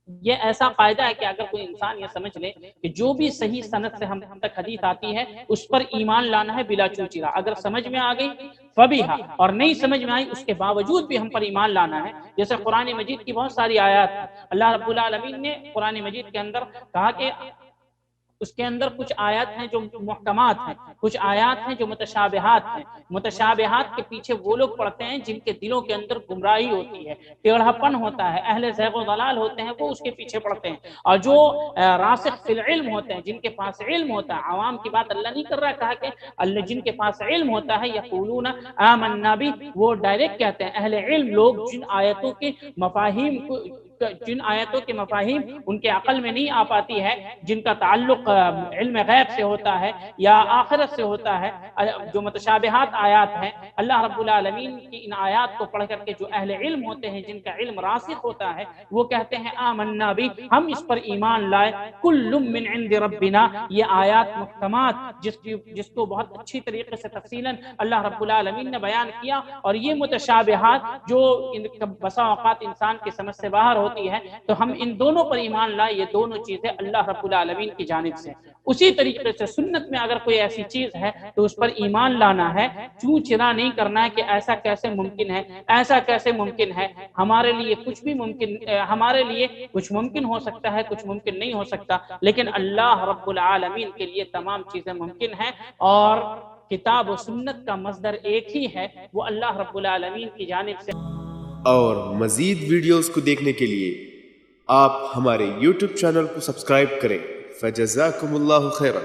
یہ ایسا قاعدہ ہے کہ اگر کوئی انسان یہ سمجھ لے کہ جو بھی صحیح سند سے ہم تک حدیث آتی ہے اس پر ایمان لانا ہے بلا چوچرا، اگر سمجھ میں آ گئی فبیہا، اور نہیں سمجھ میں آئی اس کے باوجود بھی ہم پر ایمان لانا ہے۔ جیسے قرآن مجید کی بہت ساری آیات ہیں، اللہ رب العالمین نے قرآن مجید کے اندر کہا کہ اس کے اندر کچھ آیات ہیں جو محکمات ہیں، کچھ آیات ہیں جو متشابہات ہیں۔ متشابہات کے پیچھے وہ لوگ پڑھتے ہیں جن کے دلوں کے اندر گمراہی ہوتی ہے، ٹیڑھاپن ہوتا ہے، اہل زیغ و ضلال ہوتے ہیں، وہ اس کے پیچھے پڑھتے ہیں۔ اور جو راسخ فی العلم ہوتے ہیں، جن کے پاس علم ہوتا ہے، عوام کی بات اللہ نہیں کر رہا، کہا کہ اللہ جن کے پاس علم ہوتا ہے یقولون آمنا بھی، وہ ڈائریکٹ کہتے ہیں، اہل علم لوگ جن آیتوں کے مفاہیم کو، جن آیتوں کے مفاہیم ان کے عقل میں نہیں آ پاتی ہے، جن کا تعلق علم غیب سے ہوتا ہے یا آخرت سے ہوتا ہے، جو متشابہات آیات ہیں، اللہ رب العالمین کی ان آیات کو پڑھ کر کے جو اہل علم ہوتے ہیں، جن کا علم راسخ ہوتا ہے، وہ کہتے ہیں آمنا بھی، ہم اس پر ایمان لائے، کل من عند ربنا، یہ آیات محکمات جس کو بہت اچھی طریقے سے تفصیلاً اللہ رب العالمین نے بیان کیا، اور یہ متشابہات جو بسا اوقات انسان کی سمجھ سے باہر ہوتی ہے، تو ہم ان دونوں پر ایمان لائے، یہ دونوں چیزیں اللہ رب العالمین کی جانب سے۔ اسی طریقے سے سنت میں اگر کوئی ایسی چیز ہے تو اس پر ایمان لانا ہے، چوں چرا نہیں کرنا ہے کہ ایسا کیسے ممکن ہے، ایسا کیسے ممکن ہے، ہمارے لیے کچھ بھی ممکن، ہمارے لیے کچھ ممکن ہو سکتا ہے، کچھ ممکن نہیں ہو سکتا، لیکن اللہ رب العالمین کے لیے تمام چیزیں ممکن ہیں، اور کتاب و سنت کا مصدر ایک ہی ہے، وہ اللہ رب العالمین کی جانب سے۔ اور مزید ویڈیوز کو دیکھنے کے لیے آپ ہمارے YouTube چینل کو سبسکرائب کریں۔ فجزاکم اللہ خیرا۔